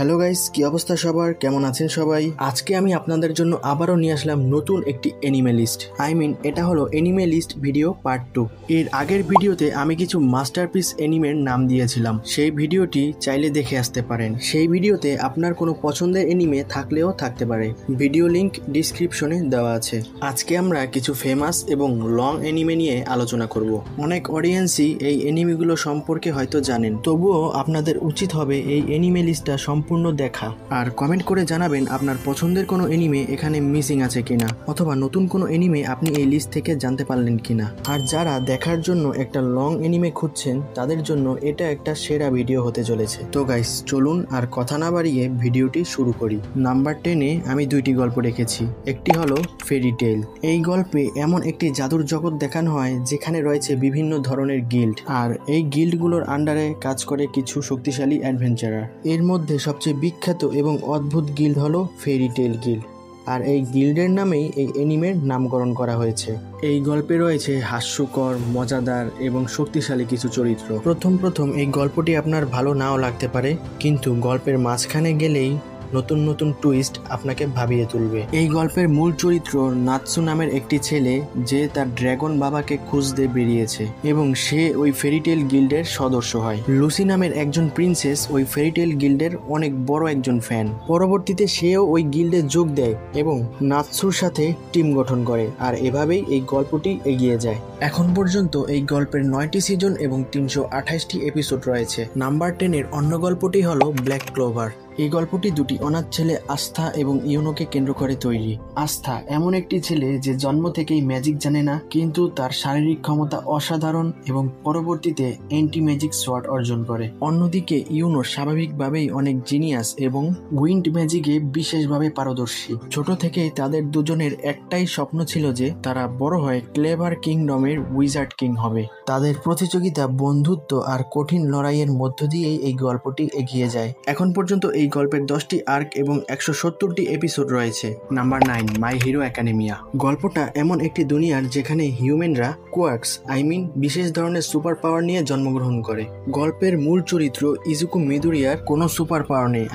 Hello guys, কি অবস্থা সবার? কেমন আছেন সবাই? আজকে আমি আপনাদের জন্য আবারও নিয়ে আসলাম নতুন একটি অ্যানিমে লিস্ট। এটা হলো অ্যানিমে লিস্ট ভিডিও পার্ট 2। এর আগের ভিডিওতে আমি কিছু মাস্টারপিস অ্যানিমের নাম দিয়েছিলাম, সেই ভিডিওটি চাইলে দেখে আসতে পারেন। সেই ভিডিওতে আপনার কোনো পছন্দের অ্যানিমে থাকলেও থাকতে পারে, ভিডিও লিংক ডিসক্রিপশনে দেওয়া আছে। আজকে আমরা কিছু ফেমাস এবং লং অ্যানিমে নিয়ে আলোচনা করব। অনেক অডিয়েন্সই এই অ্যানিমেগুলো সম্পর্কে হয়তো জানেন, তবুও আপনাদের উচিত হবে এই অ্যানিমে লিস্টটা সম্পূর্ণ দেখা আর কমেন্ট করে জানাবেন আপনার পছন্দের কোনো অ্যানিমে এখানে মিসিং আছে কিনা, অথবা নতুন কোনো অ্যানিমে আপনি এই লিস্ট থেকে জানতে পারলেন কিনা। আর যারা দেখার জন্য একটা লং অ্যানিমে খুঁজছেন তাদের জন্য এটা একটা সেরা ভিডিও হতে চলেছে। তো গাইস, চলুন আর কথা না বাড়িয়ে ভিডিওটি শুরু করি। নাম্বার 10-এ আমি দুইটি গল্প রেখেছি। একটি হলো ফেরি টেল। এই গল্পে এমন একটি জাদুর জগৎ দেখানো হয় যেখানে রয়েছে বিভিন্ন ধরনের গিল্ড, আর এই গিল্ডগুলোর আন্ডারে কাজ করে কিছু শক্তিশালী অ্যাডভেঞ্চারার। এর মধ্যে সবচেয়ে বিখ্যাত এবং অদ্ভুত গিল্ড হলো ফেরি টেল গিল্ড, আর এই গিল্ডের নামেই এই অ্যানিমের নামকরণ করা হয়েছে। এই গল্পে রয়েছে হাস্যকর, মজাদার এবং শক্তিশালী কিছু চরিত্র। প্রথম এই গল্পটি আপনার ভালো নাও লাগতে পারে, কিন্তু গল্পের মাঝখানে গেলেই নতুন নতুন টুইস্ট আপনাকে ভাবিয়ে তুলবে। এই গল্পের মূল চরিত্র নাৎসু নামের একটি ছেলে, যে তার ড্রাগন বাবাকে খুঁজতে বেরিয়েছে এবং সে ওই ফেরিটেল গিল্ডের সদস্য হয়। লুসি নামের একজন প্রিন্সেস ওই ফেরিটেল গিল্ডের অনেক বড় একজন ফ্যান। পরবর্তীতে সেও ওই গিল্ডে যোগ দেয় এবং নাৎসুর সাথে টিম গঠন করে, আর এভাবেই এই গল্পটি এগিয়ে যায়। এখন পর্যন্ত এই গল্পের 9টি সিজন এবং 328টি এপিসোড রয়েছে। নাম্বার 10-এর অন্য গল্পটি হলো ব্ল্যাক ক্লোভার। এই গল্পটি দুটি অনাথ ছেলে আস্থা এবং ইউনোকে কেন্দ্র করে তৈরি। আস্থা এমন একটি ছেলে যে জন্ম থেকেই ম্যাজিক জানে না, কিন্তু তার শারীরিক ক্ষমতা অসাধারণ এবং পরবর্তীতে অ্যান্টি ম্যাজিক সোয়ার্ড অর্জন করে। অন্যদিকে ইউনো স্বাভাবিকভাবেই অনেক জিনিয়াস এবং উইন্ড ম্যাজিকে বিশেষভাবে পারদর্শী। ছোট থেকেই তাদের দুজনের একটাই স্বপ্ন ছিল যে তারা বড় হয়ে ক্লেভার কিংডমের উইজার্ড কিং হবে। তাদের প্রতিযোগিতা, বন্ধুত্ব আর কঠিন লড়াইয়ের মধ্য দিয়েই এই গল্পটি এগিয়ে যায়। এখন পর্যন্ত এই গল্পের 10টি আর্ক এবং 170টি এপিসোড রয়েছে। নাম্বার 9, মাই হিরো একাডেমিয়া। গল্পটা এমন একটি দুনিয়ার যেখানে হিউম্যানরা কোয়ার্কস বিশেষ ধরনের সুপার পাওয়ার নিয়ে জন্মগ্রহণ করে। গল্পের মূল চরিত্র ইজুকু মিদুরিয়ার কোনো সুপার পাওয়ার নেই,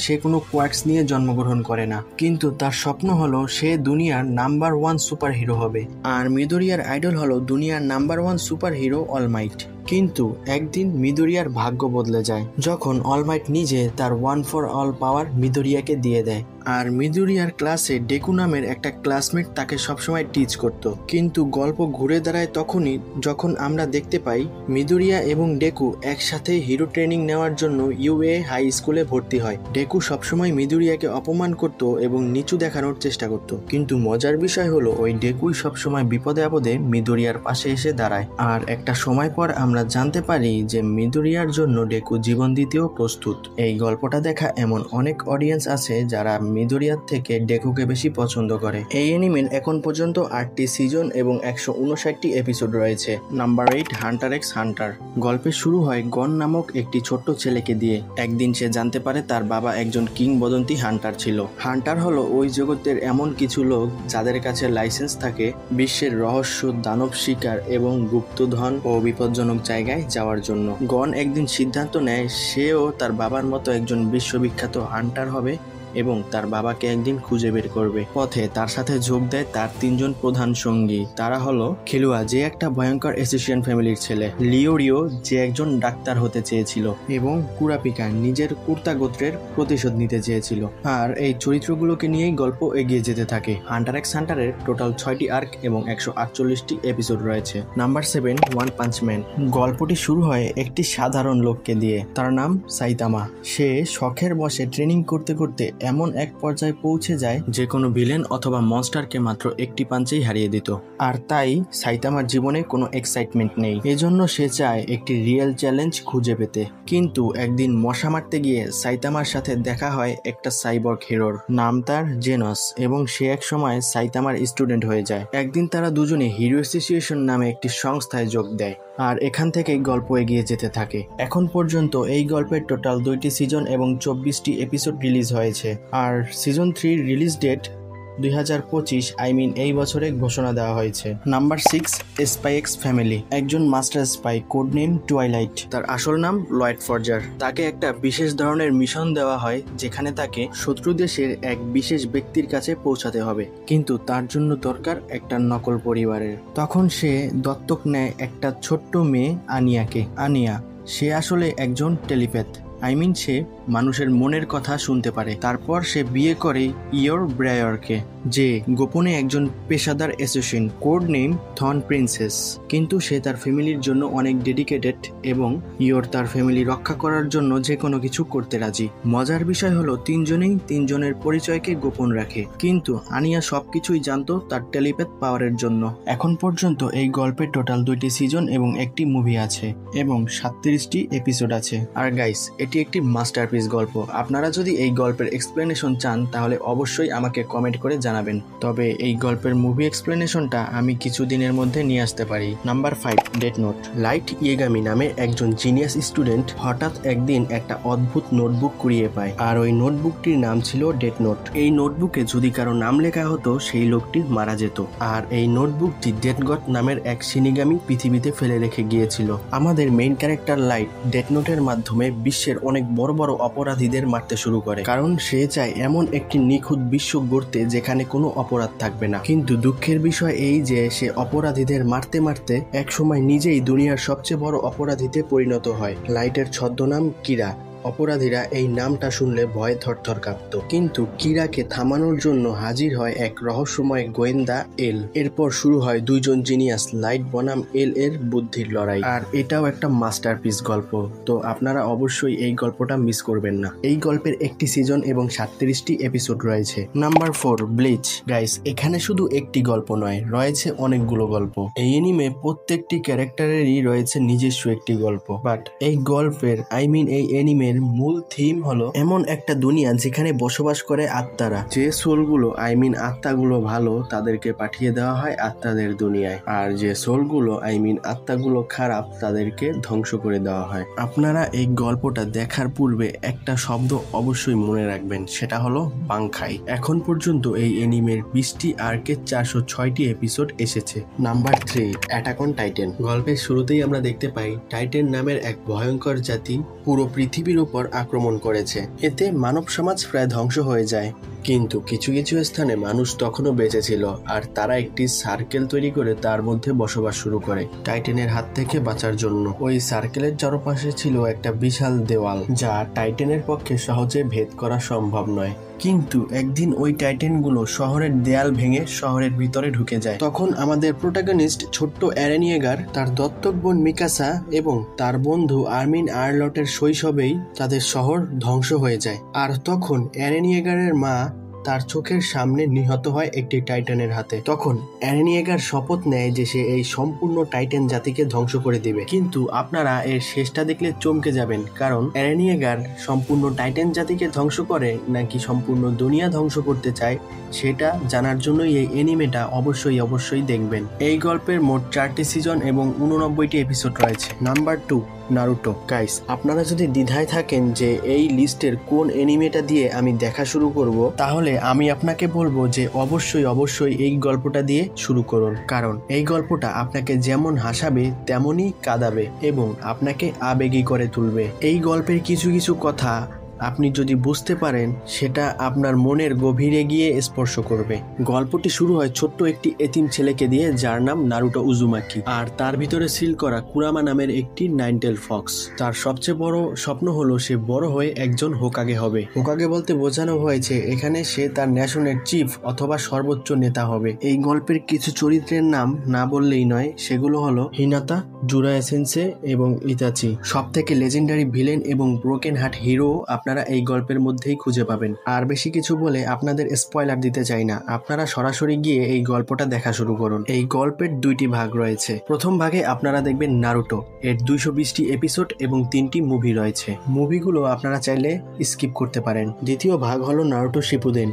সে কোনো কোয়ার্কস নিয়ে জন্মগ্রহণ করে না, কিন্তু তার স্বপ্ন হলো সে দুনিয়ার নাম্বার 1 সুপার হিরো হবে। আর মিদুরিয়ার আইডল হলো দুনিয়ার নাম্বার 1 সুপার হিরো অলমাইট। কিন্তু একদিন মিদুরিয়ার ভাগ্য বদলে যায় যখন অলমাইট নিজে তার 1 ফর অল পাওয়ার মিদুরিয়াকে দিয়ে দেয়। আর মিদুরিয়ার ক্লাসে ডেকু নামের একটা ক্লাসমেট তাকে সবসময় টিচ করত। কিন্তু গল্প ঘুরে দাঁড়ায় তখনই যখন আমরা দেখতে পাই মিদুরিয়া এবং ডেকু একসাথে হিরো ট্রেনিং নেওয়ার জন্য ইউএ হাই স্কুলে ভর্তি হয়। ডেকু সবসময় মিদুরিয়াকে অপমান করত এবং নিচু দেখানোর চেষ্টা করত, কিন্তু মজার বিষয় হলো ওই ডেকুই সবসময় বিপদে আপদে মিদুরিয়ার পাশে এসে দাঁড়ায়। আর একটা সময় পর আমরা জানতে পারি যে মিদুরিয়ার জন্য ডেকু জীবন দিতেও প্রস্তুত। এই গল্পটা দেখা এমন অনেক অডিয়েন্স আছে যারা মিদুরিয়ার থেকে ডেকুকে বেশি পছন্দ করে। এই অ্যানিমের এখন পর্যন্ত 8টি সিজন এবং 159টি এপিসোড রয়েছে। Number 8, Hunter x Hunter. গল্পের শুরু হয় গন নামক একটি ছোট্ট ছেলেকে দিয়ে। একদিন সে জানতে পারে তার বাবা একজন কিংবদন্তি হান্টার ছিল। হান্টার হলো ওই জগতের এমন কিছু লোক যাদের কাছে লাইসেন্স থাকে বিশ্বের রহস্য, দানব শিকার এবং গুপ্তধন ও বিপজ্জনক জায়গায় যাওয়ার জন্য। গন একদিন সিদ্ধান্ত নেয় সেও তার বাবার মতো একজন বিশ্ববিখ্যাত হান্টার হবে এবং তার বাবাকে একদিন খুঁজে বের করবে। পথে তার সাথে যোগ দেয় তার 3 জন প্রধান সঙ্গী। তারা হলো খিলুয়া, যে একটা ভয়ঙ্কর এসিশিয়ান ফ্যামিলির ছেলে, লিওরিও, যে একজন ডাক্তার হতে চেয়েছিল, এবং কুরাপিকা, নিজের কুর্তা গোত্রের প্রতিশোধ নিতে চেয়েছিল। আর এই চরিত্রগুলোকে নিয়েই গল্প এগিয়ে যেতে থাকে। হান্টার এক্স হান্টারের টোটাল 6টি আর্ক এবং 148টি এপিসোড রয়েছে। Number 7, one punch man. গল্পটি শুরু হয় একটি সাধারণ লোককে দিয়ে, তার নাম সাইতামা। সে শখের বসে ট্রেনিং করতে করতে এমন এক পর্যায়ে পৌঁছে যায় যে কোনো ভিলেন অথবা মনস্টারকে মাত্র একটি পাঞ্চেই হারিয়ে দিত। আর তাই সাইতামার জীবনে কোনো এক্সাইটমেন্ট নেই। এজন্য সে চায় একটি রিয়েল চ্যালেঞ্জ খুঁজে পেতে। কিন্তু একদিন মশা মারতে গিয়ে সাইতামার সাথে দেখা হয় একটা সাইবর্গ হিরোর, নাম তার জেনস, এবং সে এক সময় সাইতামার স্টুডেন্ট হয়ে যায়। একদিন তারা দুজনে হিরো অ্যাসোসিয়েশন নামে একটি সংস্থায় যোগ দেয়, আর এখান থেকেই গল্প এগিয়ে যেতে থাকে। এখন পর্যন্ত এই গল্পের টোটাল 2টি সিজন এবং 24টি এপিসোড রিলিজ হয়েছে। আর সিজন 3 রিলিজ ডেট 2025 এই বছরে ঘোষণা দেওয়া হয়েছে। Number 6, Spy X Family. একজন master spy, code name Twilight, তার আসল নাম লয়েড ফরজার। তাকে একটা বিশেষ ধরনের মিশন দেওয়া হয় যেখানে তাকে শত্রু দেশের এক বিশেষ ব্যক্তির কাছে পৌঁছাতে হবে, কিন্তু তার জন্য দরকার একটা নকল পরিবারের। তখন সে দত্তক নেয় একটা ছোট্ট মেয়ে আনিয়াকে। আনিয়া, সে আসলে একজন টেলিপ্যাথ, সে মানুষের মনের কথা শুনতে পারে। তারপর সে বিয়ে করে ইয়োর ব্রায়ারকে, যে গোপনে একজন পেশাদার assassin, code name Thorn Princess. কিন্তু সে তার ফ্যামিলির জন্য অনেক ডেডিকেটেড এবং ইয়োর তার ফ্যামিলি রক্ষা করার জন্য যে কোনো কিছু করতে রাজি। মজার বিষয় হলো তিনজনেই তিনজনের পরিচয়কে গোপন রাখে, কিন্তু আনিয়া সবকিছুই জানতো তার টেলিপ্যাথ পাওয়ারের জন্য। এখন পর্যন্ত এই গল্পের টোটাল 2টি সিজন এবং একটি মুভি আছে এবং 37টি এপিসোড আছে। আর গাইস, এটি একটি মাস্টারপিস গল্প। আপনারা যদি এই গল্পের এক্সপ্লেনেশন চান তাহলে অবশ্যই আমাকে কমেন্ট করে জানাবেন, তবে এই গল্পের মুভি এক্সপ্লেনেশনটা আমি কিছুদিনের মধ্যে নিয়ে আসতে পারি। Number 5, death note. লাইট ইয়েগামি নামে একজন জিনিয়াস স্টুডেন্ট হঠাৎ একদিন একটা অদ্ভুত নোটবুক কুড়িয়ে পায়, আর ওই নোটবুকটির নাম ছিল ডেথ নোট। এই নোটবুকে যদি কারো নাম লেখা হতো সেই লোকটি মারা যেত, আর এই নোটবুকটি ডেথ গড নামের এক শিনিগামী পৃথিবীতে ফেলে রেখে গিয়েছিল। আমাদের মেইন ক্যারেক্টার লাইট ডেথ নোটের মাধ্যমে বিশ্বের অনেক বড় বড় অপরাধীদের মারতে শুরু করে, কারণ সে চায় এমন একটি নিখুঁত বিশ্ব গড়তে যেখানে কোনো অপরাধ থাকবে না। কিন্তু দুঃখের বিষয় এই যে সে অপরাধীদের মারতে মারতে একসময় নিজেই দুনিয়ার সবচেয়ে বড় অপরাধীতে পরিণত হয়। লাইটের ছদ্মনাম কিরা। অপরাধীরা এই নামটা শুনলে ভয়ে থরথর কাঁপত, কিন্তু কিরাকে থামানোর জন্য হাজির হয় এক রহস্যময় গোয়েন্দা এল। এরপর শুরু হয় দুইজন জিনিয়াস লাইট বনাম এল এর বুদ্ধির লড়াই। আর এটাও একটা মাস্টারপিস গল্প, তো আপনারা অবশ্যই এই গল্পটা মিস করবেন না। এই গল্পের একটি সিজন এবং 37টি এপিসোড রয়েছে। Number 4, bleach. গাইস, এখানে শুধু একটি গল্প নয়, রয়েছে অনেকগুলো গল্প। এই এনিমে প্রত্যেকটি ক্যারেক্টারেরই রয়েছে নিজস্ব একটি গল্প, বাট এই গল্পের এই এনিমে মূল থিম হলো এমন একটা দুনিয়া যেখানে বসবাস করে আত্মারা। যে সোলগুলো আত্মাগুলো ভালো, তাদেরকে পাঠিয়ে দেওয়া হয় আত্মাদের দুনিয়ায়, আর যে সোলগুলো আত্মাগুলো খারাপ, তাদেরকে ধ্বংস করে দেওয়া হয়। আপনারা এই গল্পটা দেখার পূর্বে একটা শব্দ অবশ্যই মনে রাখবেন, সেটা হলো বাংখাই। এখন পর্যন্ত এই এনিমের 20টি আর্কের 406টি এপিসোড এসেছে। Number 3, attack on Titan. গল্পের শুরুতেই আমরা দেখতে পাই টাইটান নামের এক ভয়ঙ্কর জাতি পুরো পৃথিবীর উপর আক্রমণ করেছে। এতে মানব সমাজ প্রায় ধ্বংস হয়ে যায়, কিন্তু কিছু কিছু স্থানে মানুষ তখনও বেঁচে ছিল, আর তারা একটি সার্কেল তৈরি করে তার মধ্যে বসবাস শুরু করে টাইটানের হাত থেকে বাঁচার জন্য। ওই সার্কেলের চারপাশে ছিল একটা বিশাল দেওয়াল, যা টাইটানের পক্ষে সহজে ভেদ করা সম্ভব নয়। কিন্তু একদিন ওই টাইটানগুলো শহরের দেয়াল ভেঙে শহরের ভিতরে ঢুকে যায়। তখন আমাদের প্রোটাগনিস্ট ছোট্ট এরেন ইয়েগার, তার দত্তক বোন মিকাসা এবং তার বন্ধু আর্মিন আর্লটের শৈশবেই তাদের শহর ধ্বংস হয়ে যায়। আর তখন এরেন ইয়েগারের মা তার চোখের সামনে নিহত হয় একটি টাইটানের হাতে। তখন এরেন ইয়েগার শপথ নেয় যে সে এই সম্পূর্ণ টাইটান জাতিকে ধ্বংস করে দিবে। কিন্তু আপনারা এর শেষটা দেখলে চমকে যাবেন, কারণ এরেন ইয়েগার সম্পূর্ণ টাইটান জাতিকে ধ্বংস করে নাকি সম্পূর্ণ দুনিয়া ধ্বংস করতে চায়, সেটা জানার জন্যই এই এনিমেটা অবশ্যই দেখবেন। এই গল্পের মোট 4টি সিজন এবং 89টি এপিসোড রয়েছে। Number 2, Naruto. গাইস, আপনারা যদি দ্বিধায় থাকেন যে এই লিস্টের কোন এনিমেটা দিয়ে আমি দেখা শুরু করব, তাহলে আমি আপনাকে বলবো যে অবশ্যই এই গল্পটা দিয়ে শুরু করুন, কারণ এই গল্পটা আপনাকে যেমন হাসাবে তেমনই কাঁদাবে এবং আপনাকে আবেগী করে তুলবে। এই গল্পের কিছু কিছু কথা আপনি যদি বুঝতে পারেন, সেটা আপনার মনের গভীরে গিয়ে স্পর্শ করবে। গল্পটি শুরু হয় ছোট্ট একটি এতিম ছেলেকে দিয়ে, যার নাম নারুটো উজুমাকি, আর তার ভিতরে সিল করা কুরামা নামের একটি নাইনটেল ফক্স। তার সবচেয়ে বড় স্বপ্ন হলো সে বড় হয়ে একজন হোকাগে হবে। হোকাগে বলতে বোঝানো হয়েছে এখানে সে তার ন্যাশনের চিফ অথবা সর্বোচ্চ নেতা হবে। এই গল্পের কিছু চরিত্রের নাম না বললেই নয়, সেগুলো হলো হিনাতা, জুরায়া সেন্সে এবং ইতাচি। সব থেকে লেজেন্ডারি ভিলেন এবং ব্রোকেন হার্ট হিরো আপনারা এই গল্পের মধ্যেই খুঁজে পাবেন। আর বেশি কিছু বলে আপনাদের স্পয়লার দিতে চাই না, আপনারা সরাসরি গিয়ে এই গল্পটা দেখা শুরু করুন। এই গল্পের 2টি ভাগ রয়েছে। প্রথম ভাগে আপনারা দেখবেন নারুটো, এর 220টি এপিসোড এবং 3টি মুভি রয়েছে। মুভিগুলো আপনারা চাইলে স্কিপ করতে পারেন। দ্বিতীয় ভাগ হলো নারুটো শিপুদেন,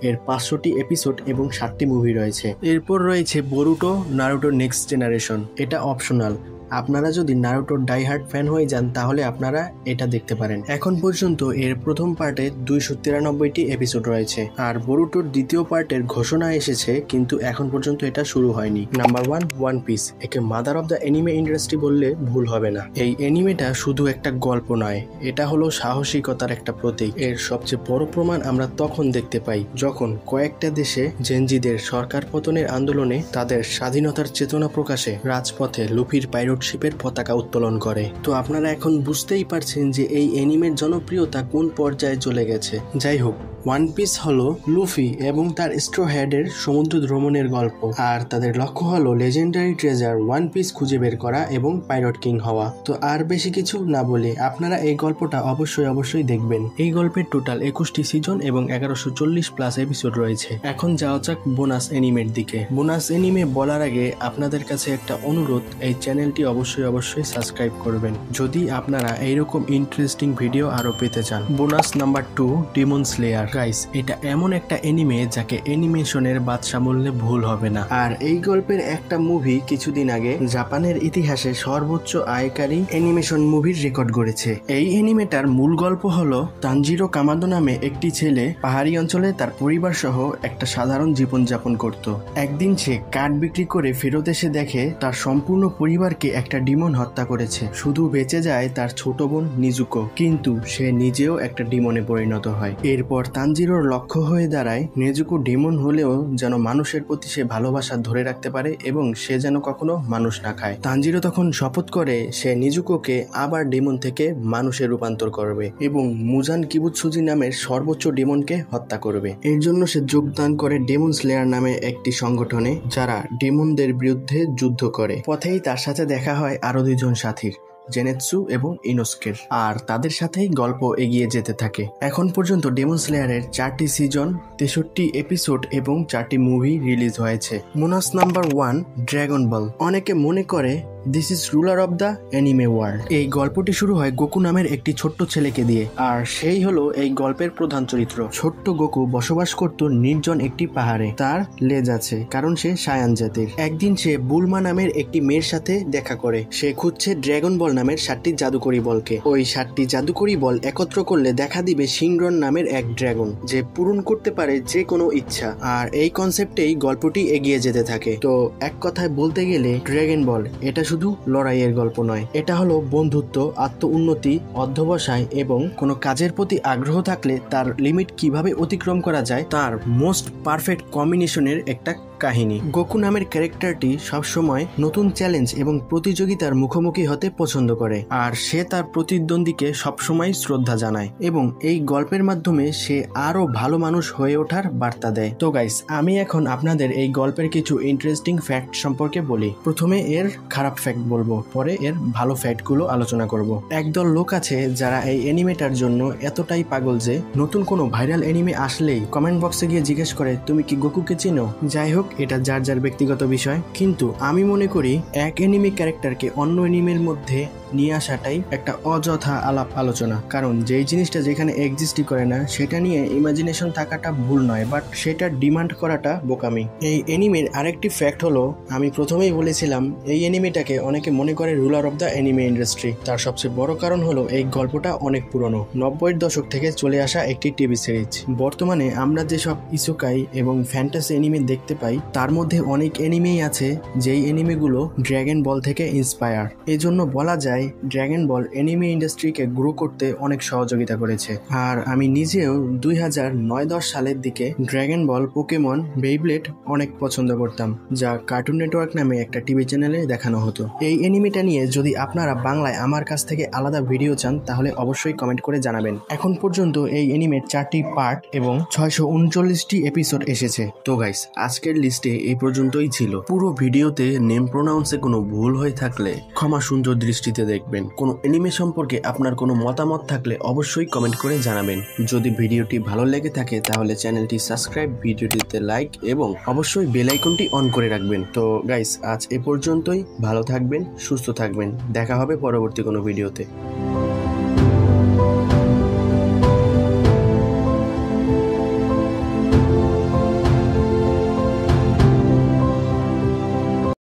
এর 500টি এপিসোড এবং 7টি মুভি রয়েছে। এরপর রয়েছে বোরুটো নারুটো নেক্সট জেনারেশন, এটা অপশনাল। আপনারা যদি নারুটোর ডাইহার্ড ফ্যান হয়ে যান তাহলে আপনারা এটা দেখতে পারেন। এখন পর্যন্ত এর প্রথম পার্টে 293টি এপিসোড রয়েছে, আর বরুটোর দ্বিতীয় পার্টের ঘোষণা এসেছে, কিন্তু এখন পর্যন্ত এটা শুরু হয়নি। Number 1, One Piece. একে mother of the anime industry বললে ভুল হবে না। এই এনিমেটা শুধু একটা গল্প নয়, এটা হলো সাহসিকতার একটা প্রতীক। এর সবচেয়ে বড় প্রমাণ আমরা তখন দেখতে পাই যখন কয়েকটা দেশে জেনজিদের সরকার পতনের আন্দোলনে তাদের স্বাধীনতার চেতনা প্রকাশে রাজপথে লুফির পাইরেট শিপের পতাকা উত্তোলন করে। তো আপনারা এখন বুঝতেই পারছেন যে এই এনিমের জনপ্রিয়তা কোন পর্যায়ে চলে গেছে। যাই হোক, ওয়ান পিস হলো লুফি এবং তার স্ট্র হেডের সমুদ্র ভ্রমণের গল্প, আর তাদের লক্ষ্য হলো লেজেন্ডারি ট্রেজার ওয়ান পিস খুঁজে বের করা এবং পাইরেট কিং হওয়া। তো আর বেশি কিছু না বলে আপনারা এই গল্পটা অবশ্যই দেখবেন। এই গল্পের টোটাল 21টি সিজন এবং 1140+ এপিসোড রয়েছে। এখন যাওয়া যাক বোনাস এনিমের দিকে। বোনাস এনিমে বলার আগে আপনাদের কাছে একটা অনুরোধ, এই চ্যানেলটি অবশ্যই সাবস্ক্রাইব করবেন যদি আপনারা এইরকম ইন্টারেস্টিং ভিডিও আরো পেতে চান। Bonus number 2, Demon Slayer. Guys, এটা এমন একটা এনিমে যাকে অ্যানিমেশনের বাদশা বললে ভুল হবে না। আর এই গল্পের একটা মুভি কিছুদিন আগে জাপানের ইতিহাসে সর্বোচ্চ আয়কারী অ্যানিমেশন মুভির রেকর্ড গড়েছে। এই অ্যানিমেটার মূল গল্প হলো তানজিরো কামাদো নামে একটি ছেলে পাহাড়ি অঞ্চলে তার পরিবার সহ একটা সাধারণ জীবনযাপন করত। একদিন সে কাঠ বিক্রি করে ফেরত এসে দেখে তার সম্পূর্ণ পরিবারকে একটা ডিমন হত্যা করেছে। শুধু বেঁচে যায় তার ছোট বোন নিজুকো, কিন্তু সে নিজেও একটা ডিমনে পরিণত হয়। এরপর তানজিরোর লক্ষ্য হয়ে দাঁড়ায় নেজুকো ডিমন হলেও যেন মানুষের প্রতি সে ভালোবাসা ধরে রাখতে পারে এবং সে যেন কখনো মানুষ না খায়। তানজিরো তখন শপথ করে সে নিজুকোকে আবার ডিমন থেকে মানুষে রূপান্তর করবে এবং মুজান কিবুৎসুজি নামের সর্বোচ্চ ডিমনকে হত্যা করবে। এর জন্য সে যোগদান করে ডেমন স্লেয়ার নামে একটি সংগঠনে, যারা ডেমনদের বিরুদ্ধে যুদ্ধ করে। পথেই তার সাথে দেখা হয় আরো 2 জন সাথীর, জেনেৎসু এবং ইনোস্কের, আর তাদের সাথেই গল্প এগিয়ে যেতে থাকে। এখন পর্যন্ত ডেমন স্লেয়ারের 4টি সিজন, 63 এপিসোড এবং 4টি মুভি রিলিজ হয়েছে। বোনাস নাম্বার 1, ড্রাগন বল। অনেকে মনে করে this is ruler of the anime world. এই গল্পটি শুরু হয় গোকু নামের একটি ছোট্ট ছেলেকে দিয়ে, আর সেই হলো এই গল্পের প্রধান চরিত্র। ছোট্ট গোকু বসবাস করত নির্জন একটি পাহাড়ে। তার লেজ আছে কারণ সে সায়ান জাতির। একদিন সে বুলমা নামের একটি মেয়ের সাথে দেখা করে। সে খুঁজছে ড্রাগন বল নামের 7টি জাদুকরি বলকে। ওই 7টি জাদুকরি বল একত্র করলে দেখা দিবে শিনরন নামের এক ড্রাগন, যে পূরণ করতে পারে যে কোনো ইচ্ছা। আর এই কনসেপ্টেই গল্পটি এগিয়ে যেতে থাকে। তো এক কথায় বলতে গেলে ড্রাগন বল এটা শুধু লড়াইয়ের গল্প নয়, এটা হলো বন্ধুত্ব, আত্ম উন্নতি, অধ্যবসায় এবং কোনো কাজের প্রতি আগ্রহ থাকলে তার লিমিট কিভাবে অতিক্রম করা যায় তার মোস্ট পারফেক্ট কম্বিনেশনের একটা কাহিনী। গোকু নামের ক্যারেক্টারটি সবসময় নতুন চ্যালেঞ্জ এবং প্রতিযোগিতার মুখোমুখি হতে পছন্দ করে, আর সে তার প্রতিদ্বন্দ্বীকে সবসময় শ্রদ্ধা জানায় এবং এই গল্পের মাধ্যমে সে আরো ভালো মানুষ হয়ে ওঠার বার্তা দেয়। তো গাইস, আমি এখন আপনাদের এই গল্পের কিছু ইন্টারেস্টিং ফ্যাক্ট সম্পর্কে বলি। প্রথমে এর খারাপ ফ্যাক্ট বলবো, পরে এর ভালো ফ্যাক্টগুলো আলোচনা করব। একদল লোক আছে যারা এই অ্যানিমেটার জন্য এতটাই পাগল যে নতুন কোনো ভাইরাল অ্যানিমে আসলেই কমেন্ট বক্সে গিয়ে জিজ্ঞেস করে তুমি কি গোকুকে চিনো। যাই হোক, এটা যার যার ব্যক্তিগত বিষয়, কিন্তু আমি মনে করি এক অ্যানিমে ক্যারেক্টারকে অন্য অ্যানিমের মধ্যে নিয়ে আসাটাই একটা অযথা আলাপ আলোচনা। কারণ যেই জিনিসটা যেখানে এক্সিস্টই করে না সেটা নিয়ে ইমাজিনেশন থাকাটা ভুল নয়, বাট সেটা ডিমান্ড করাটা বোকামি। এই অ্যানিমের আরেকটি ফ্যাক্ট হলো, আমি প্রথমেই বলেছিলাম এই অ্যানিমেটাকে অনেকে মনে করে ruler of the anime industry. তার সবচেয়ে বড় কারণ হলো এই গল্পটা অনেক পুরনো, 90-এর দশক থেকে চলে আসা একটি টিভি সিরিজ। বর্তমানে আমরা যেসব ইসোকাই এবং ফ্যান্টাসি অ্যানিমে দেখতে পাই তার মধ্যে অনেক অ্যানিমেই আছে যেই অ্যানিমেগুলো ড্রাগন বল থেকে ইন্সপায়ার। এজন্য বলা যায় ড্রাগন বল অ্যানিমে ইন্ডাস্ট্রিকে গ্রো করতে অনেক সহযোগিতা করেছে। আর আমি নিজেও 2009-10 সালের দিকে ড্রাগন বল, পোকেমন, বেইব্লেড অনেক পছন্দ করতাম, যা কার্টুন নেটওয়ার্ক নামে একটা টিভি চ্যানেলে দেখানো হতো। এই অ্যানিমেটা নিয়ে যদি আপনারা বাংলায় আমার কাছ থেকে আলাদা ভিডিও চান তাহলে অবশ্যই কমেন্ট করে জানাবেন। এখন পর্যন্ত এই অ্যানিমের 4টি পার্ট এবং 639টি এপিসোড এসেছে। তো গাইস, আজকের লিস্টে এই পর্যন্তই ছিল। পুরো ভিডিওতে নেম প্রোনাউন্সে কোনো ভুল হয়ে থাকলে ক্ষমা সুন্দর দৃষ্টিতে দেখবেন। কোনো অ্যানিমে সম্পর্কে আপনার কোনো মতামত থাকলে অবশ্যই কমেন্ট করে জানাবেন। যদি ভিডিওটি ভালো লেগে থাকে তাহলে চ্যানেলটি সাবস্ক্রাইব, ভিডিওটিতে লাইক এবং অবশ্যই বেল আইকনটি অন করে রাখবেন। তো গাইস, আজ এ পর্যন্তই। ভালো থাকবেন, সুস্থ থাকবেন, দেখা হবে পরবর্তী কোনো ভিডিওতে।